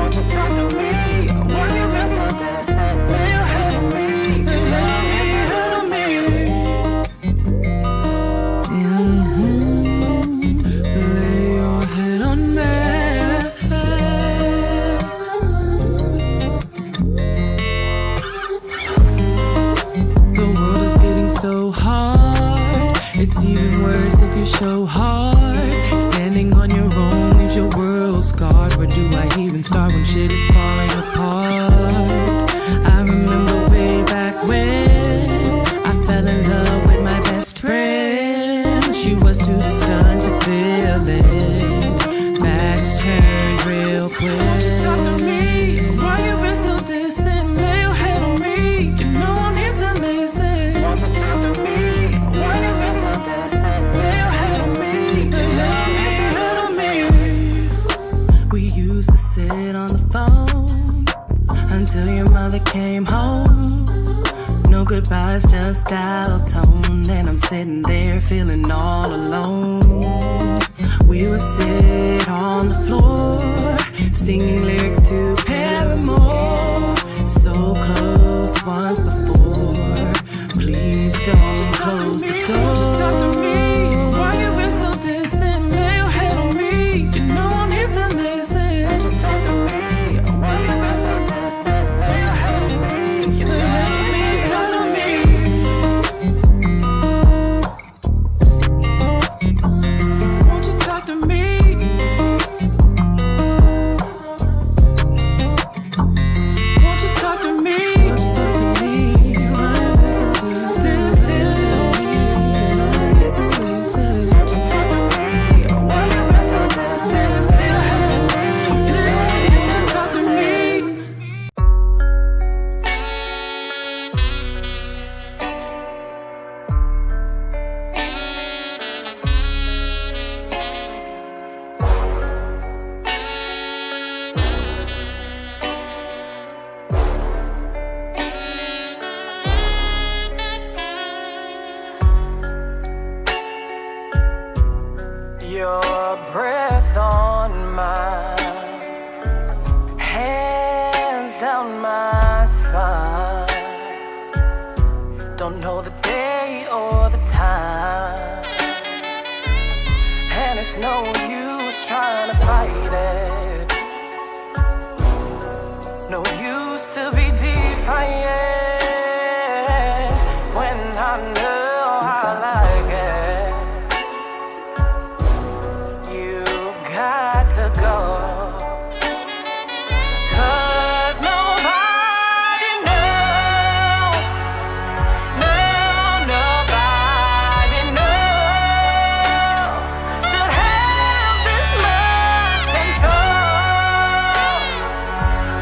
Won't you talk to me? Why you been so distant? Lay your head on me. Lay your head on me. Lay your head on me. The world is getting so hard. It's even worse if you show heart. Standing on your own is your world scarred. Where do I even start when shit is falling apart? I remember way back when I fell in love with my best friend. She was too stunned to feel it. Backs turned real quick. Won't you talk to me? Why you been so distant? Lay your head on me. You know I'm here to listen. Won't you talk to me? Why you been so distant? Lay your head on me. Lay your head on me. We used to sit on the phone until your mother came home. No goodbyes, just dial tone. Then I'm sitting there feeling all alone. We would sit on the floor singing lyrics to Paramore. So close once before. Please don't close the door. Won't you talk to me? Why you been so distant? Lay your head on me. You know I'm here to listen. Won't you talk to me? Why you been so distant? Lay your head on me. You know I'm here to talk to me. Won't you talk to me? Won't you talk to me? Won't you talk to me? Why you been so distant? Still, listen. Won't you talk to me? Why you been so distant? Still, won't you talk to me? Your breath on mine, hands down my spine. Don't know the day or the time, and it's no use trying to fight it. No use to be defiant when I know I like it. You've got to go, 'cause nobody knows, nobody knows should have this much control.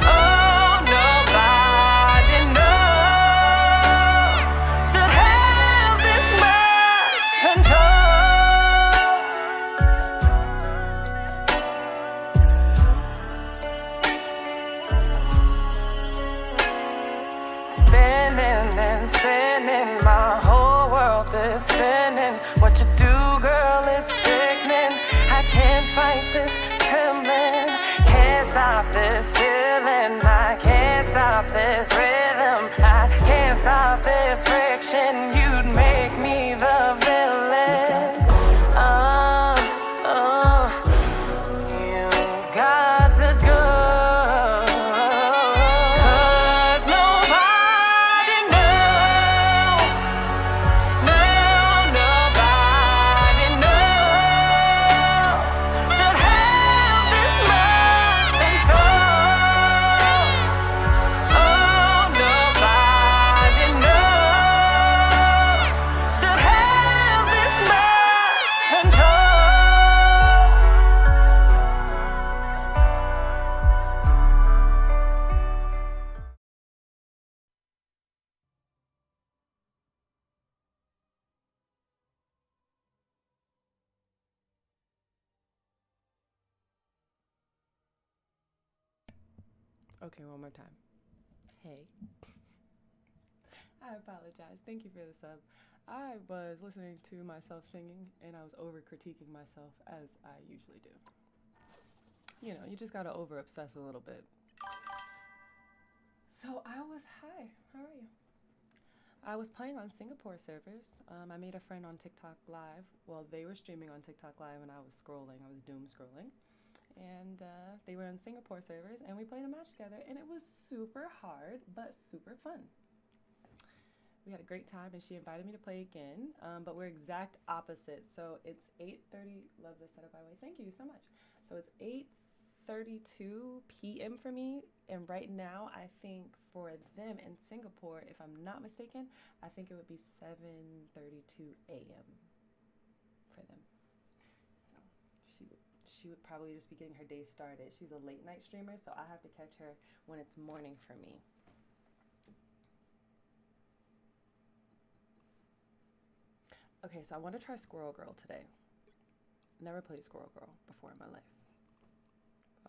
Oh, nobody knows should have this much control. Spinning and spinning, my whole world is spinning. What you do, girl, is sickening. I can't fight this trembling. Can't stop this feeling. I can't stop this rhythm. I can't stop this friction. You'd make me the villain. You've got to go. 'Cause nobody knows, nobody knows should have this much control. Oh, nobody knows should have this much control. Okay, one more time. Hey. I apologize. Thank you for the sub. I was listening to myself singing and I was over critiquing myself as I usually do. You know, you just gotta over obsess a little bit. So hi, how are you? I was playing on Singapore servers. I made a friend on TikTok Live. Well, they were streaming on TikTok Live and I was scrolling. I was doom scrolling. And they were on Singapore servers and we played a match together and it was super hard but super fun. We had a great time and she invited me to play again, but we're exact opposites. So it's 8:30, love this setup by the way, thank you so much. So it's 8:32 p.m. for me, and right now I think for them in Singapore, if I'm not mistaken, I think it would be 7:32 a.m. for them. So she would probably just be getting her day started. She's a late night streamer, so I have to catch her when it's morning for me. Okay, so I want to try Squirrel Girl today. Never played Squirrel Girl before in my life.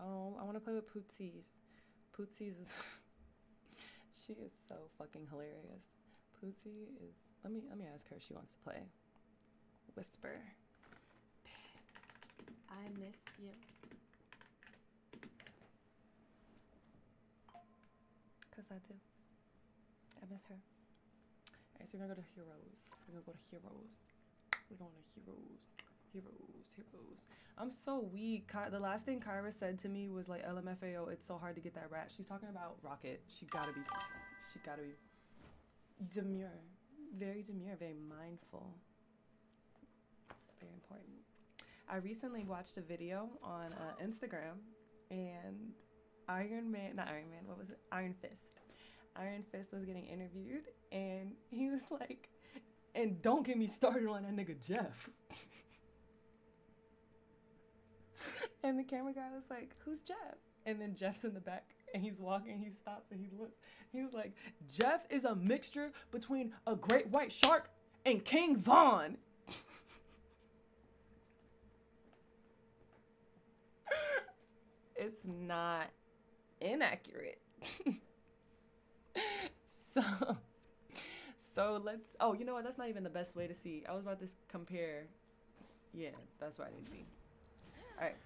Oh, I want to play with Pootsies. Pootsies is she is so fucking hilarious. Pootsie is let me ask her if she wants to play. Whisper. I miss you. Cause I do. I miss her. Alright, so we're gonna go to Heroes. We're gonna go to Heroes. We're going to Heroes. Heroes. I'm so weak. The last thing Kyra said to me was like, LMFAO, it's so hard to get that rat. She's talking about Rocket. She gotta be demure. Very demure, very mindful. It's very important. I recently watched a video on Instagram and Iron Fist. Iron Fist was getting interviewed and he was like, and don't get me started on that nigga Jeff. And the camera guy was like, who's Jeff? And then Jeff's in the back and he's walking, he stops and he looks. He was like, Jeff is a mixture between a great white shark and King Von. It's not inaccurate. So let's, oh, you know what? That's not even the best way to see. I was about to compare. Yeah, that's where I need to be. All right.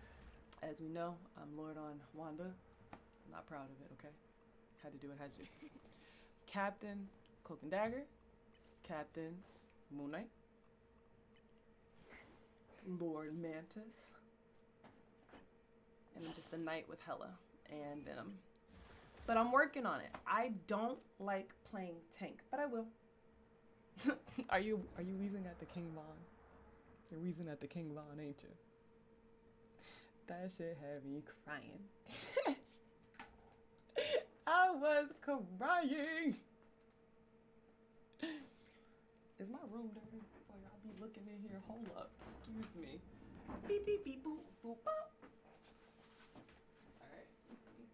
As we know, I'm Lord on Wanda. I'm not proud of it, okay? Had to do it. Captain Cloak and Dagger. Captain Moon Knight. Lord Mantis. And I'm just a knight with Hela and Venom. But I'm working on it. I don't like playing tank, but I will. Are you wheezing at the King Von? You're wheezing at the King Von, ain't you? That shit had me crying. I was crying. Is my room dirty? Before y'all be looking in here, hold up. Excuse me. Beep beep beep boop boop bop. Alright, let's see.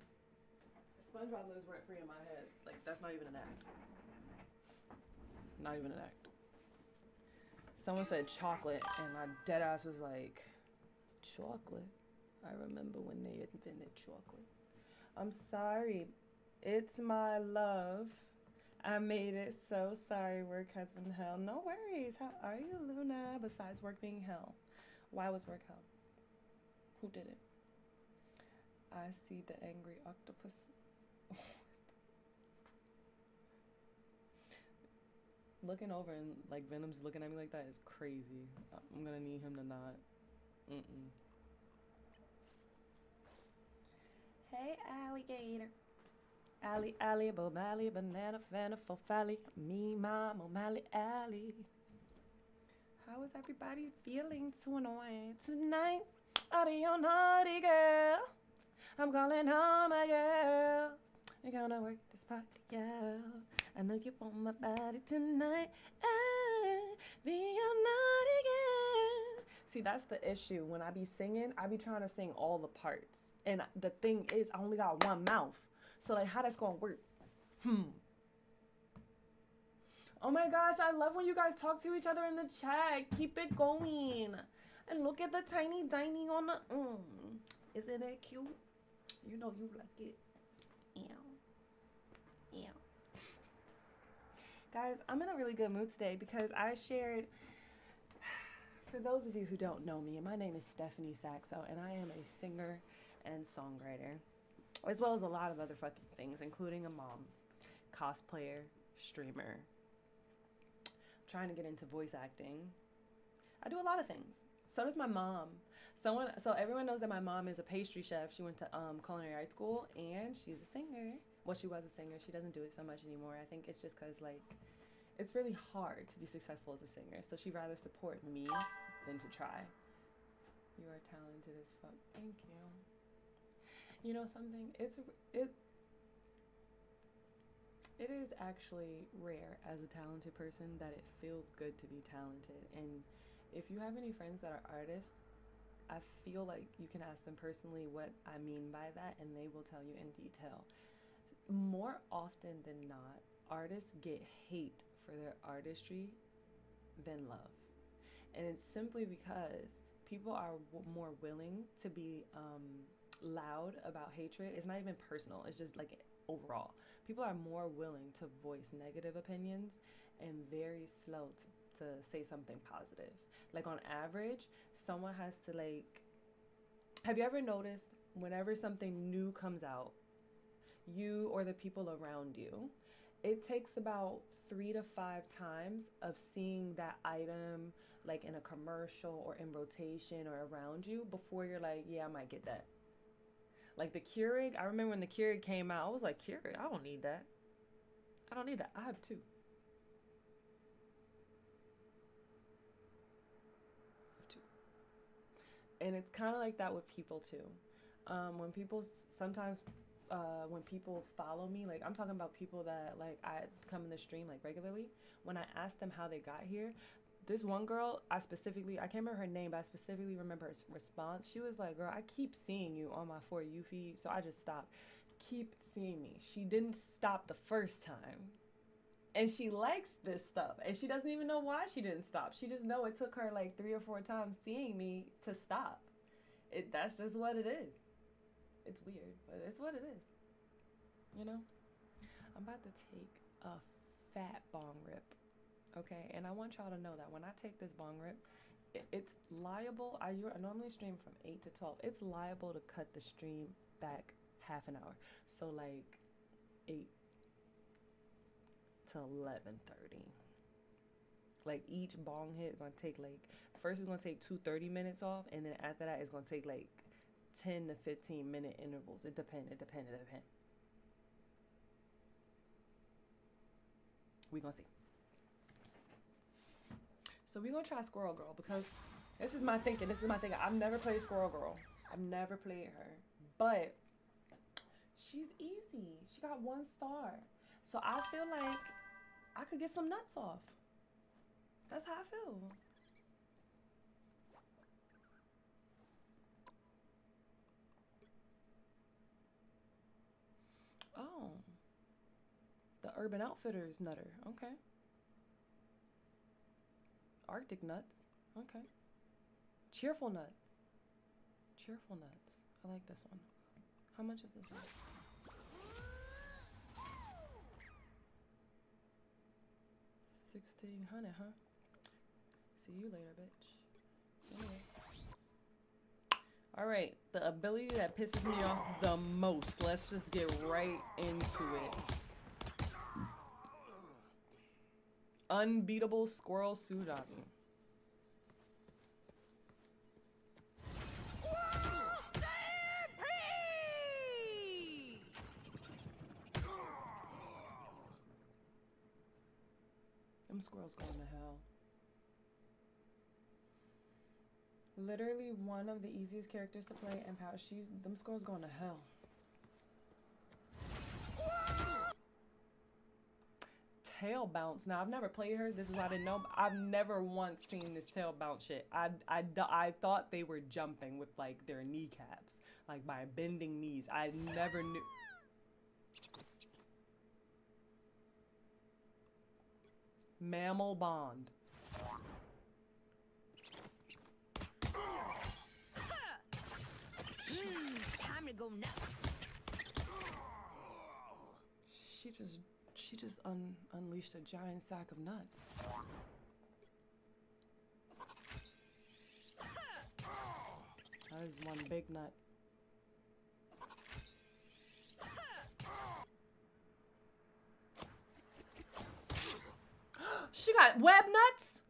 SpongeBob lives rent free in my head. Like, that's not even an act. Not even an act. Someone said chocolate, and my dead ass was like, chocolate? I remember when they invented chocolate. I'm sorry. It's my love. I made it so sorry. Work has been hell. No worries. How are you, Luna? Besides work being hell. Why was work hell? Who did it? I see the angry octopus. Looking over and like Venom's looking at me like that is crazy. I'm gonna need him to not. Hey, alligator. Allie, Bobally, banana, fana, fofally, me, mom, O'Malley, Allie. How is everybody feeling tonight? I'll be your naughty girl. I'm calling all my girls. We're gonna work this party out. I know you want my body tonight. I'll be your naughty girl. See, that's the issue. When I be singing, I be trying to sing all the parts. And the thing is, I only got one mouth. So, like, how that's gonna work? Oh my gosh, I love when you guys talk to each other in the chat. Keep it going. And look at the tiny dining on the, Isn't it cute? You know you like it. Yeah. Guys, I'm in a really good mood today because I shared, for those of you who don't know me, my name is Stephanie Saxo, and I am a singer and songwriter, as well as a lot of other fucking things, including a mom, cosplayer, streamer, trying to get into voice acting. I do a lot of things. So does my mom. So everyone knows that my mom is a pastry chef. She went to culinary art school, and she's a singer. Well, she was a singer. She doesn't do it so much anymore. I think it's just because, like, it's really hard to be successful as a singer. So she'd rather support me than to try. You are talented as fuck. Thank you. You know something? It is actually rare as a talented person that it feels good to be talented. And if you have any friends that are artists, I feel like you can ask them personally what I mean by that, and they will tell you in detail. More often than not, artists get hate for their artistry than love. And it's simply because people are more willing to be loud about hatred. It's not even personal. It's just like overall. People are more willing to voice negative opinions and very slow to say something positive. Like on average, someone has to like, have you ever noticed whenever something new comes out, you or the people around you, it takes about 3 to 5 times of seeing that item like in a commercial or in rotation or around you before you're like, yeah, I might get that. Like the Keurig, I remember when the Keurig came out, I was like, Keurig, I don't need that. I don't need that. I have 2. And it's kind of like that with people too. When people sometimes, when people follow me, like I'm talking about people that like I come in the stream like regularly. When I ask them how they got here, this one girl, I can't remember her name, but I specifically remember her response. She was like, girl, I keep seeing you on my For You feed, so I just stopped. Keep seeing me. She didn't stop the first time. And she likes this stuff. And she doesn't even know why she didn't stop. She just know it took her like 3 or 4 times seeing me to stop. That's just what it is. It's weird, but it's what it is. You know? I'm about to take a fat bong rip. Okay? And I want y'all to know that when I take this bong rip, it's liable. I normally stream from 8 to 12. It's liable to cut the stream back half an hour. So like 8 to 11:30. Like each bong hit is gonna take like, first it's gonna take 2 30-minutes off, and then after that it's gonna take like 10 to 15-minute intervals. It depends. We gonna see. So we gonna try Squirrel Girl because this is my thinking. I've never played Squirrel Girl. I've never played her, but she's easy. She got 1 star. So I feel like I could get some nuts off. That's how I feel. Oh. The Urban Outfitters nutter. Okay. Arctic nuts. Okay. Cheerful nuts. Cheerful nuts. I like this one. How much is this one? $1,600, huh? See you later, bitch. Anyway. Alright, the ability that pisses me off the most. Let's just get right into it. Unbeatable Squirrel Sudami. Them squirrels going to hell. Literally one of the easiest characters to play and power. Them squirrels going to hell. Tail bounce. Now I've never played her. This is why I didn't know. But I've never once seen this tail bounce shit. I thought they were jumping with like their kneecaps, like by bending knees. I never knew. Mammal Bond. Time to go nuts. She just unleashed a giant sack of nuts. That is one big nut. She got web nuts?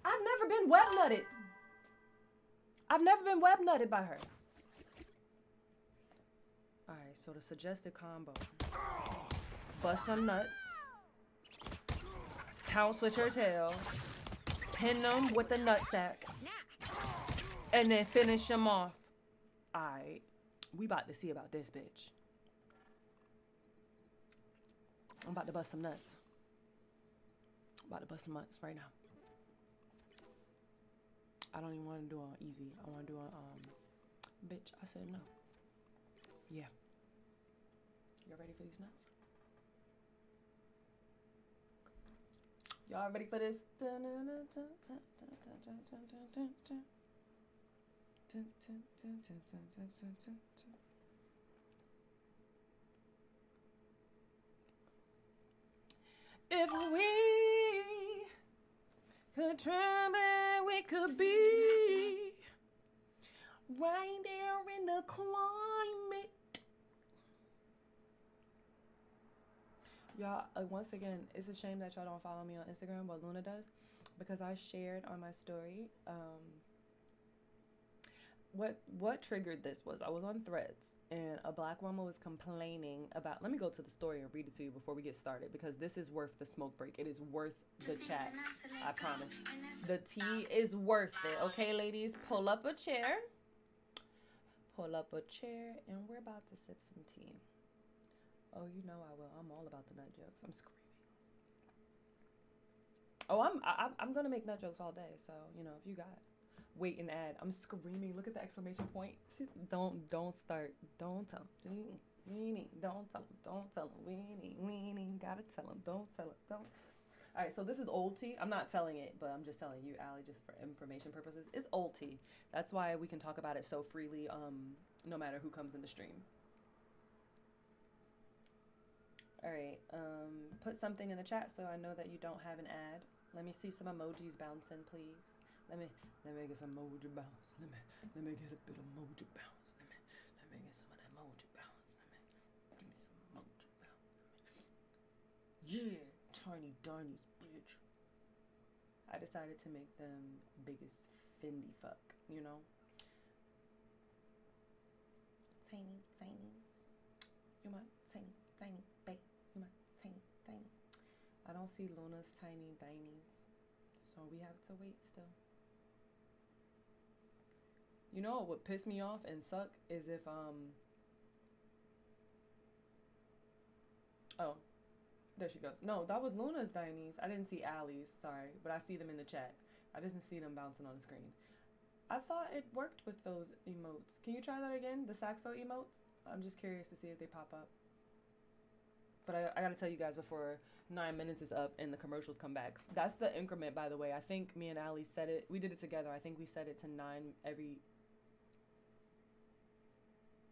I've never been web nutted. I've never been web nutted by her. All right, so the suggested combo. Bust some nuts. Pounce with her tail. Pin them with the nut sack. And then finish them off. All right, we about to see about this bitch. I'm about to bust some nuts. About to bust some nuts right now. I don't even want to do it on easy. I want to do it on, bitch, I said no. Yeah. Y'all ready for these nuts? Y'all ready for this? If we could try, we could be right there in the climate. Y'all, once again, it's a shame that y'all don't follow me on Instagram, but Luna does, because I shared on my story. What triggered this was I was on Threads and a black woman was complaining about. Let me go to the story and read it to you before we get started, because this is worth the smoke break. It is worth the chat. I promise. The tea is worth it. Okay, ladies, pull up a chair. Pull up a chair, and we're about to sip some tea. Oh, you know I will. I'm all about the nut jokes. I'm screaming. Oh, I'm gonna make nut jokes all day. So you know, if you got wait and add, I'm screaming. Look at the exclamation point. She's, don't start. Don't tell him. Weenie. Don't tell him. Don't tell him. Weenie. Gotta tell him. Don't tell him. Don't. All right. So this is old tea. I'm not telling it, but I'm just telling you, Allie, just for information purposes. It's old tea. That's why we can talk about it so freely. No matter who comes in the stream. All right, put something in the chat so I know that you don't have an ad. Let me see some emojis bouncing, please. Let me get some emoji bounce. Let me get a bit of emoji bounce. Let me get some of that emoji bounce. Give me some emoji bounce. Yeah, tiny darnies, bitch. I decided to make them biggest Fendi fuck, you know? Tiny. You my tiny babe. You my tiny. I don't see Luna's tiny dinies, so we have to wait still. You know what would piss me off and suck is if oh, there she goes. No, that was Luna's dinies. I didn't see Allie's, sorry, but I see them in the chat. I didn't see them bouncing on the screen. I thought it worked with those emotes. Can you try that again? The Saxo emotes? I'm just curious to see if they pop up. But I gotta tell you guys before 9 minutes is up and the commercials come back. That's the increment, by the way. I think me and Allie said it. We did it together. I think we set it to 9 every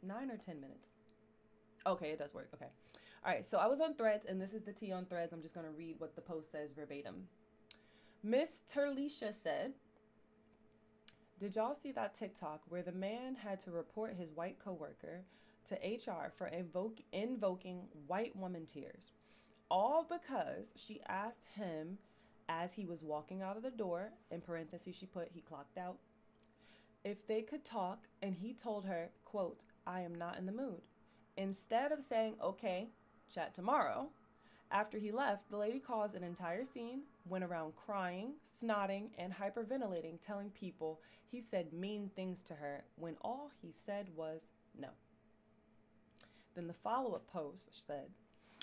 9 or 10 minutes. Okay, it does work. Okay. All right, so I was on Threads, and this is the tea on Threads. I'm just gonna read what the post says verbatim. Miss Terlisha said, did y'all see that TikTok where the man had to report his white coworker to HR for invoking white woman tears, all because she asked him as he was walking out of the door, in parentheses she put, he clocked out, if they could talk, and he told her, quote, I am not in the mood. Instead of saying, okay, chat tomorrow, after he left, the lady caused an entire scene, went around crying, snotting, and hyperventilating, telling people he said mean things to her when all he said was no. Then the follow-up post said,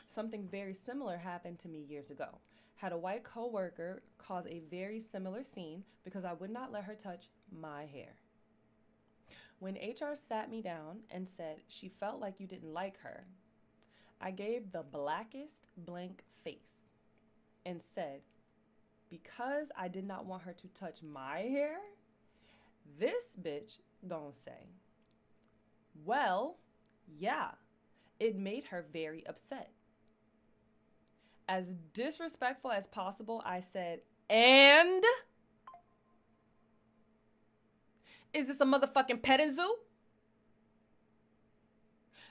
something very similar happened to me years ago. Had a white coworker cause a very similar scene because I would not let her touch my hair. When HR sat me down and said she felt like you didn't like her, I gave the blackest blank face and said, because I did not want her to touch my hair, this bitch gon' say, well, yeah, it made her very upset. As disrespectful as possible, I said, and? Is this a motherfucking petting zoo?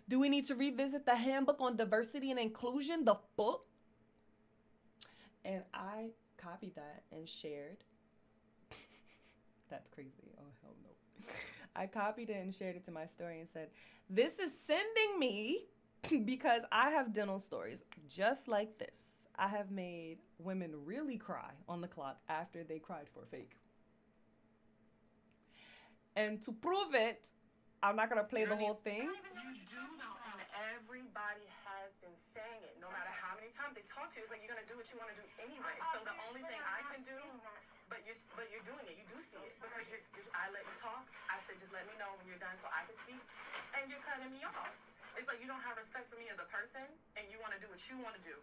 Do we need to revisit the handbook on diversity and inclusion? The book? And I copied that and shared. That's crazy. Oh, hell no. I copied it and shared it to my story and said, this is sending me because I have dental stories just like this. I have made women really cry on the clock after they cried for fake. And to prove it, I'm not going to play the whole thing. You do know, and everybody has been saying it. No matter how many times they talk to you, it's like you're going to do what you want to do anyway. So the only thing I can do, but you're doing it. You do see it because I let you talk. I said, just let me know when you're done so I can speak. And you're cutting me off. It's like you don't have respect for me as a person, and you want to do what you want to do.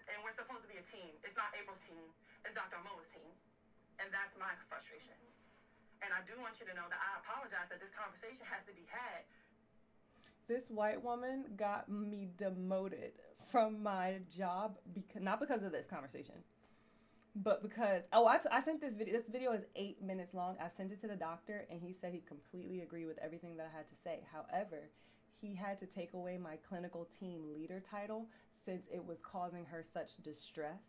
And we're supposed to be a team. It's not April's team. It's Dr. Moa's team. And that's my frustration. And I do want you to know that I apologize that this conversation has to be had. This white woman got me demoted from my job, not because of this conversation, but because, I sent this video. This video is 8 minutes long. I sent it to the doctor, and he said he completely agreed with everything that I had to say. However, he had to take away my clinical team leader title since it was causing her such distress.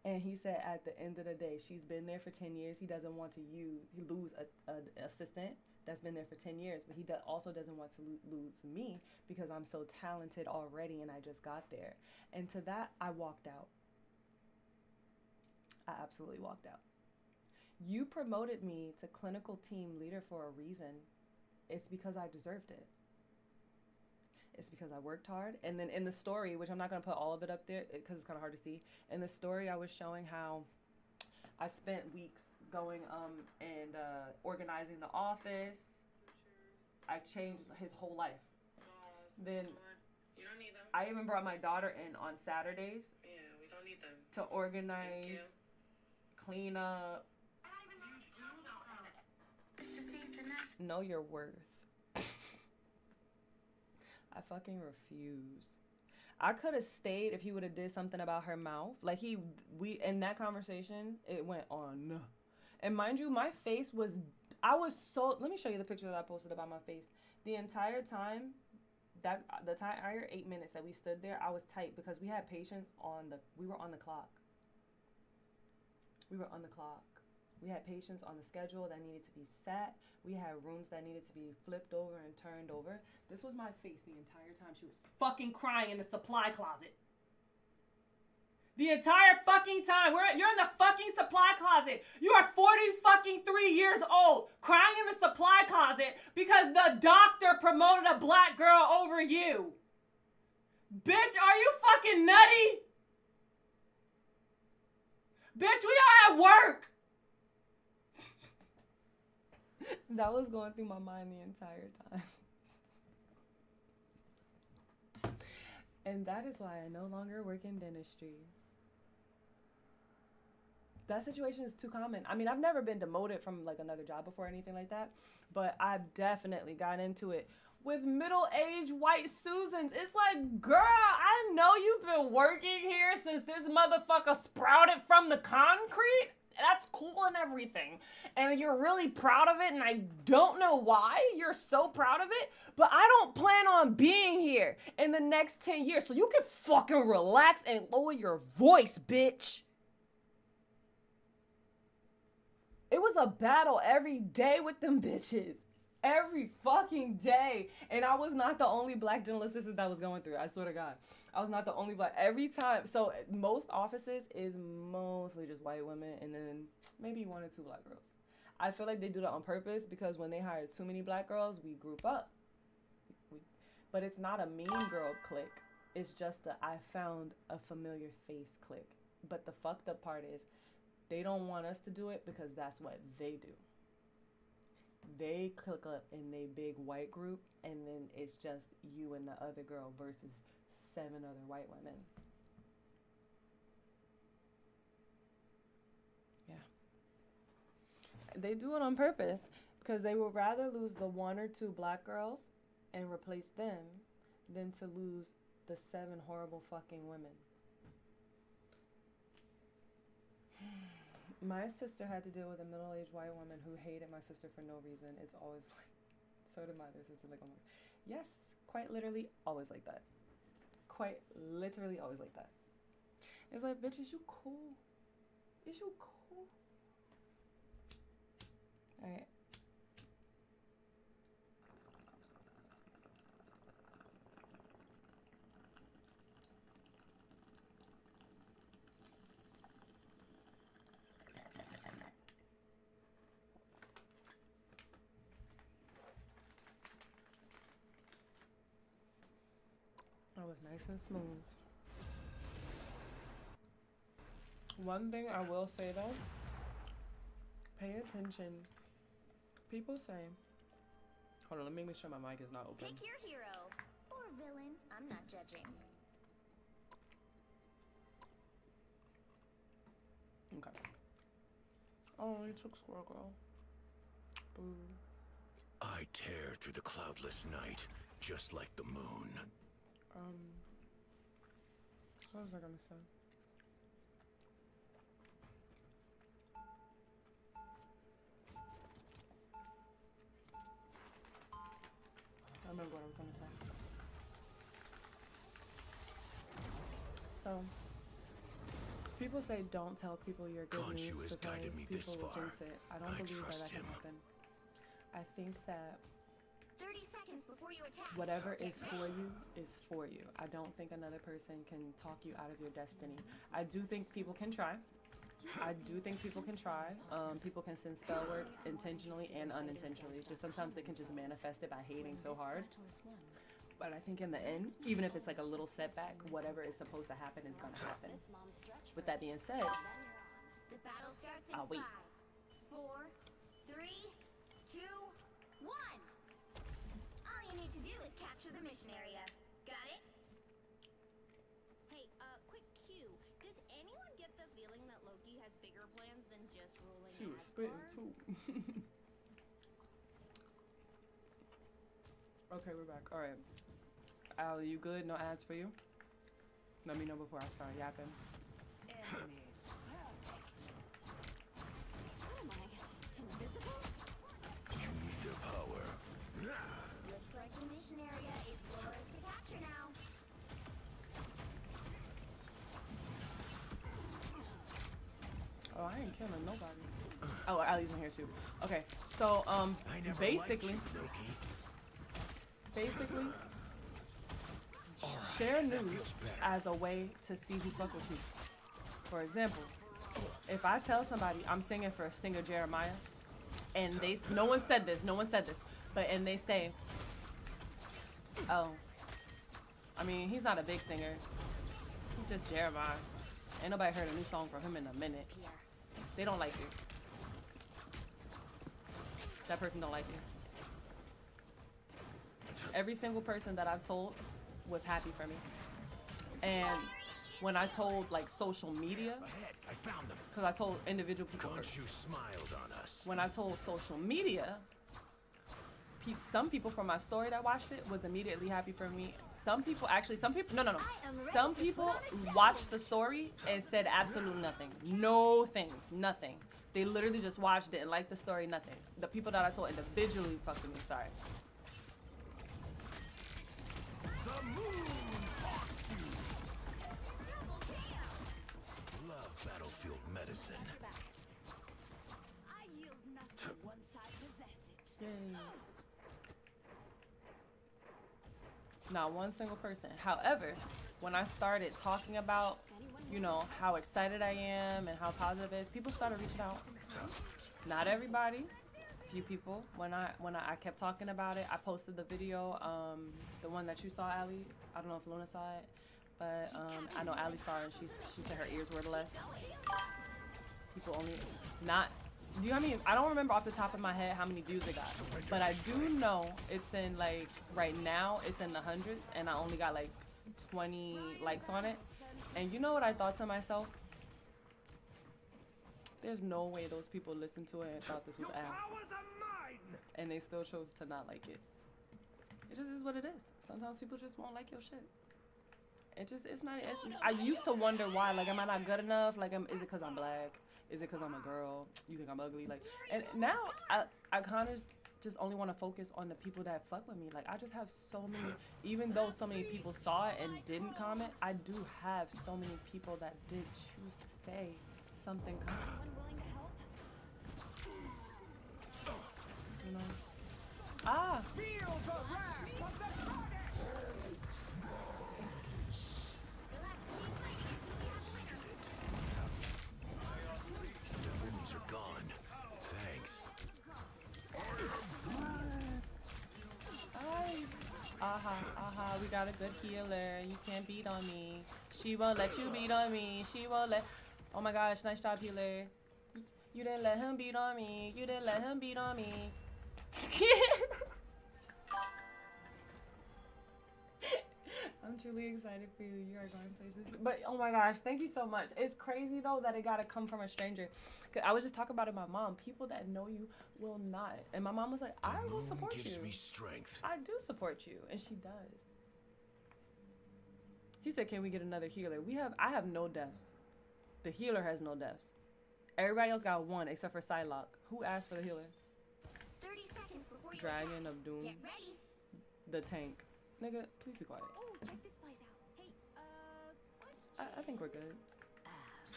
And he said at the end of the day, she's been there for 10 years. He doesn't want to lose an assistant that's been there for 10 years, but he also doesn't want to lose me because I'm so talented already and I just got there. And to that, I walked out. I absolutely walked out. You promoted me to clinical team leader for a reason. It's because I deserved it. It's because I worked hard. And then in the story, which I'm not going to put all of it up there because it's kind of hard to see. In the story, I was showing how I spent weeks going and organizing the office. I changed his whole life. Then You don't need them. I even brought my daughter in on Saturdays. Yeah, we don't need them. To organize, clean up. Know your worth. I fucking refuse. I could have stayed if he would have did something about her mouth. Like we in that conversation, it went on. And mind you, my face was, let me show you the picture that I posted about my face. The entire time, the entire 8 minutes that we stood there, I was tight because we had patients we were on the clock. We were on the clock. We had patients on the schedule that needed to be sat. We had rooms that needed to be flipped over and turned over. This was my face the entire time. She was fucking crying in the supply closet. The entire fucking time. You're in the fucking supply closet. You are 43 years old, crying in the supply closet because the doctor promoted a black girl over you. Bitch, are you fucking nutty? Bitch, we are at work. That was going through my mind the entire time. And that is why I no longer work in dentistry. That situation is too common. I mean, I've never been demoted from like another job before or anything like that, but I've definitely got into it with middle-aged white Susans. It's like, girl, I know you've been working here since this motherfucker sprouted from the concrete. That's cool and everything. And you're really proud of it, and I don't know why you're so proud of it, but I don't plan on being here in the next 10 years, so you can fucking relax and lower your voice, bitch. It was a battle every day with them bitches. Every fucking day. And I was not the only black dental assistant that was going through it. I swear to God. I was not the only black. Every time. So most offices is mostly just white women and then maybe 1 or 2 black girls. I feel like they do that on purpose because when they hire too many black girls, we group up. But it's not a mean girl clique. It's just a I found a familiar face clique. But the fucked up part is they don't want us to do it because that's what they do. They click up in their big white group, and then it's just you and the other girl versus 7 other white women. Yeah. They do it on purpose because they would rather lose the 1 or 2 black girls and replace them than to lose the 7 horrible fucking women. My sister had to deal with a middle-aged white woman who hated my sister for no reason. It's always like, so did my other sister. Like, Yes, quite literally always like that. Quite literally always like that. It's like, bitch, is you cool? Is you cool? Alright. That was nice and smooth. One thing I will say though, pay attention. People say, hold on, let me make sure my mic is not open. Pick your hero or villain. I'm not judging. Okay. Oh, you took Squirrel Girl. Boo. I tear through the cloudless night, just like the moon. What was I gonna say? I remember what I was gonna say. So, people say don't tell people you're good Khonshu news has because guided me this people will far. jinx it. I don't I believe that trust can him. happen. I think that 30 seconds before you attack. whatever is for you is for you. I don't think another person can talk you out of your destiny. I do think people can try. I do think people can try. People can send spell work intentionally and unintentionally. Just sometimes they can just manifest it by hating so hard. But I think in the end, even if it's like a little setback, whatever is supposed to happen is gonna happen. With that being said, The battle starts in I'll wait. 5, 4, 3, 2, 1. All you need to do is capture the mission area. Got it? Hey, quick cue. Does anyone get the feeling that Loki has bigger plans than just ruling she was Asgard? spitting too. Okay, we're back. All right. Al, you good? No ads for you? Let me know before I start yapping. Enemies. Perfect. What am I? Invisible? You need their power. Looks like the mission area is yours to capture now. Oh, I ain't killing nobody. Oh, Ali's in here too. Okay, so I never basically, liked you, Loki. basically, Alright, share that news feels better. as a way to see who fuck with you. For example, if I tell somebody I'm singing for singer Jeremiah, and no one said this, but and they say, oh, I mean, he's not a big singer, he's just Jeremiah. Ain't nobody heard a new song from him in a minute. They don't like you. That person don't like you. Every single person that I've told was happy for me. And when I told like social media, Ahead, I found them. because I told individual people first. Khonshu smiled on us. When I told social media, some people from my story that watched it was immediately happy for me. Some people, no. Some people watched the story and said absolutely nothing. No things, nothing. They literally just watched it and liked the story, nothing. The people that I told individually fucked with me, sorry. The moon haunts you. Love battlefield medicine. I yield nothing once I possess it. Yay. Not one single person. However, when I started talking about, you know, how excited I am and how positive it is, people started reaching out. Not everybody, a few people. When I kept talking about it, I posted the video, the one that you saw, Ali. I don't know if Luna saw it, but I know Ali saw it. And she said her ears were less. People only not. Do you know what I mean? I don't remember off the top of my head how many views it got, but I do know it's in like right now it's in the hundreds, and I only got like 20 likes on it. And you know what I thought to myself? There's no way those people listened to it and thought this was ass, and they still chose to not like it. It just is what it is. Sometimes people just won't like your shit. It's not. I used to wonder why. Like, am I not good enough? Like, is it because I'm black? Is it because I'm a girl? You think I'm ugly? Like, and now I kind of just only want to focus on the people that fuck with me. Like, I just have so many, even though so many people saw it and didn't comment, I do have so many people that did choose to say something kind. You know? Ah! The wounds are gone. Thanks. Aha, we got a good healer. You can't beat on me. She won't let you beat on me. She won't let. Oh my gosh, nice job, healer. You didn't let him beat on me. You didn't let him beat on me. I'm truly excited for you. You are going places. But oh my gosh, thank you so much. It's crazy though that it gotta come from a stranger. Cause I was just talking about it with my mom. People that know you will not. And my mom was like, I will support you. Gives me strength. I do support you, and she does. He said, "Can we get another healer?" I have no deaths. The healer has no deaths. Everybody else got one except for Psylocke. Who asked for the healer? 30 seconds before you Dragon attack. of Doom. Get ready. The tank. Nigga, please be quiet. Oh, check this place out. Hey, question. I think we're good.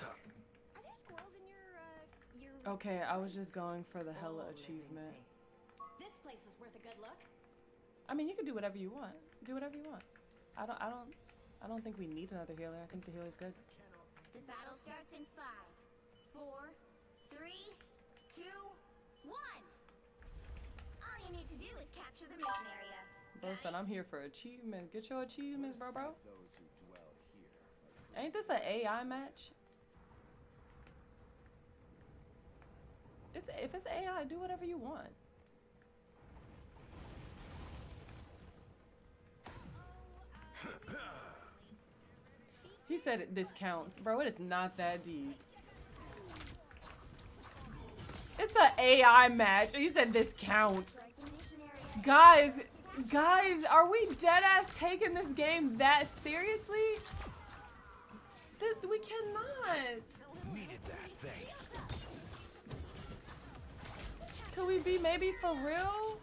Are there squirrels in your Okay, I was just going for the hella achievement. This place is worth a good look. I mean, you can do whatever you want. Do whatever you want. I don't think we need another healer. I think the healer's good. The battle starts in 5, 4, 3, 2, 1. All you need to do is capture the mission area. Bro said, I'm here for achievements. Get your achievements, bro. Ain't this an AI match? If it's AI, do whatever you want. He said this counts. Bro, it is not that deep. It's an AI match. He said this counts. Guys, are we dead ass taking this game that seriously? We cannot. Needed that, thanks. Could we be maybe for real?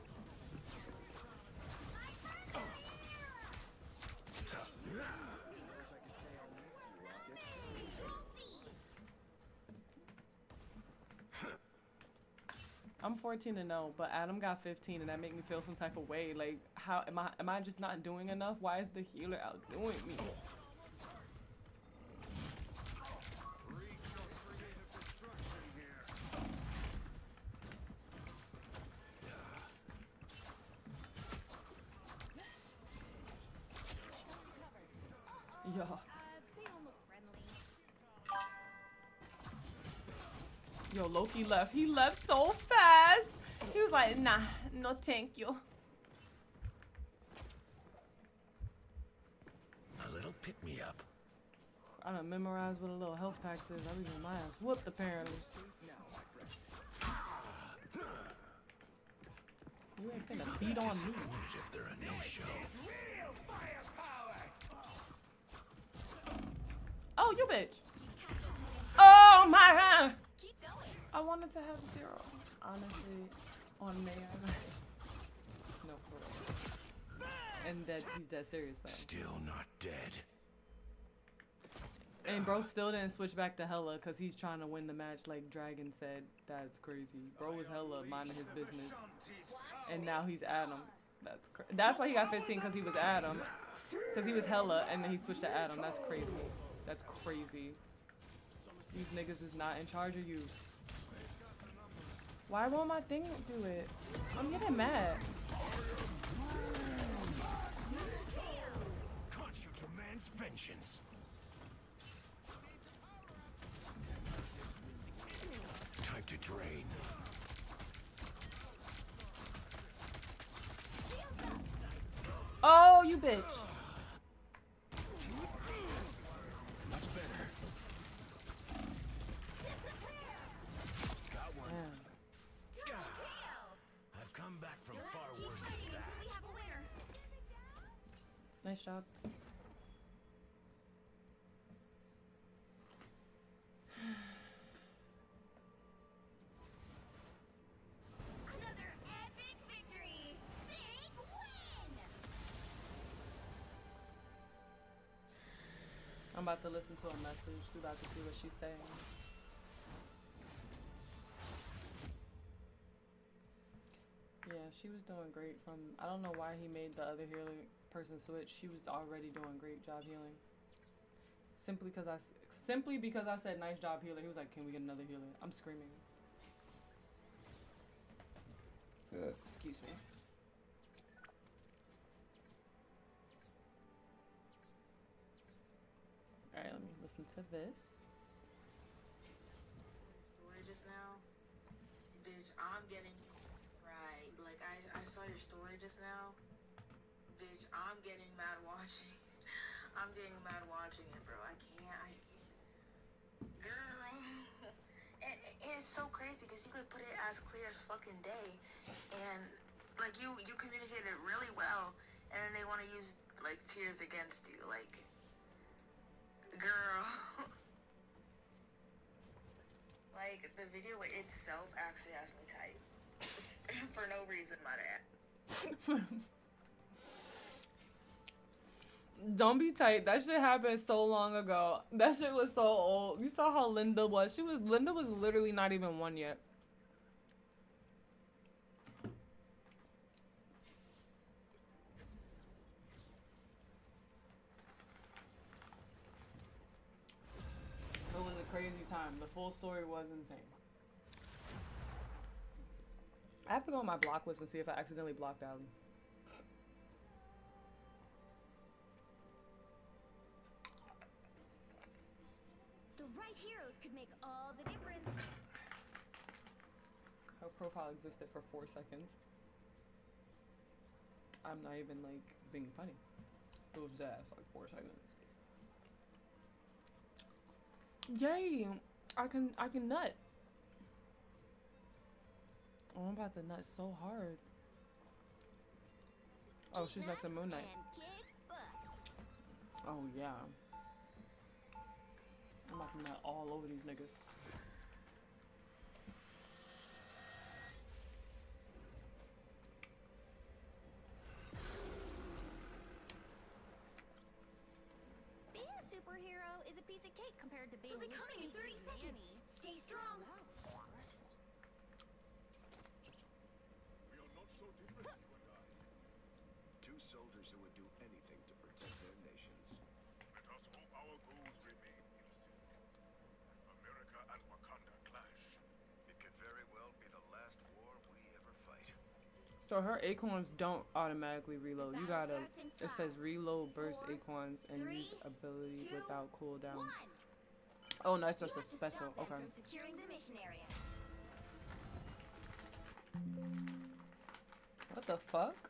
I'm 14-0, but Adam got 15, and that make me feel some type of way. Like, how am I just not doing enough? Why is the healer outdoing me? Yeah. They don't look friendly. Yo, Loki left. He left so fast. He was like, nah, no thank you. A little pick-me-up. I done memorized what a little health pack says. I was getting my ass whooped apparently. You ain't finna beat on me. Disappointed if they're a no-show. Oh, you bitch. Oh my god. Keep going. I wanted to have 0. Honestly, on May, no, for real. And that he's dead serious though. Still not dead. And bro still didn't switch back to Hella because he's trying to win the match like Dragon said. That's crazy. Bro was Hella minding his business. And now he's Adam. That's why he got 15, because he was Adam. Because he was Hella and then he switched to Adam. That's crazy. That's crazy. These niggas is not in charge of you. Why won't my thing do it? I'm getting mad. Khonshu demands vengeance. Time to drain. Oh, you bitch. Much better. Got one. Damn. I've come back from You'll far have to keep worse fighting than until we that. have a winner. Nice job. Another epic victory. I'm about to listen to a message. We about to see what she's saying. Yeah, she was doing great from, I don't know why he made the other healer person switch. She was already doing great job healing. Simply because I said nice job healer, he was like, can we get another healer? I'm screaming. Excuse me. Alright, let me listen to this. Story just now, bitch, I'm getting right. Like I saw your story just now, bitch. I'm getting mad watching. I'm getting mad watching it, bro. I can't. Girl, it's so crazy because you could put it as clear as fucking day, and like you communicated really well, and then they want to use like tears against you, like. Girl. Like, the video itself actually has me tight. For no reason, my dad. Don't be tight. That shit happened so long ago. That shit was so old. You saw how Linda was. Linda was literally not even 1 yet. It was a crazy time. The full story was insane. I have to go on my block list and see if I accidentally blocked Ali. The right heroes could make all the difference. Her profile existed for 4 seconds. I'm not even like being funny. It was just like 4 seconds. Yay! I can nut. Oh, I'm about to nut so hard. Oh, she's next to Moon Knight. Oh yeah. I'm about to nut all over these niggas. Being a superhero is a piece of cake compared to being. They'll be coming in 30 seconds. Stay strong. We are not so different, you and I. Two soldiers who would do anything to protect their nations. Let us hope our goals remain in sync. America and Wakanda clash. It could very well be the last war we ever fight. So her acorns don't automatically reload. You gotta, it says reload burst acorns and use ability without cooldown. Oh, no, it's just a special. Okay. Securing the mission area. What the fuck?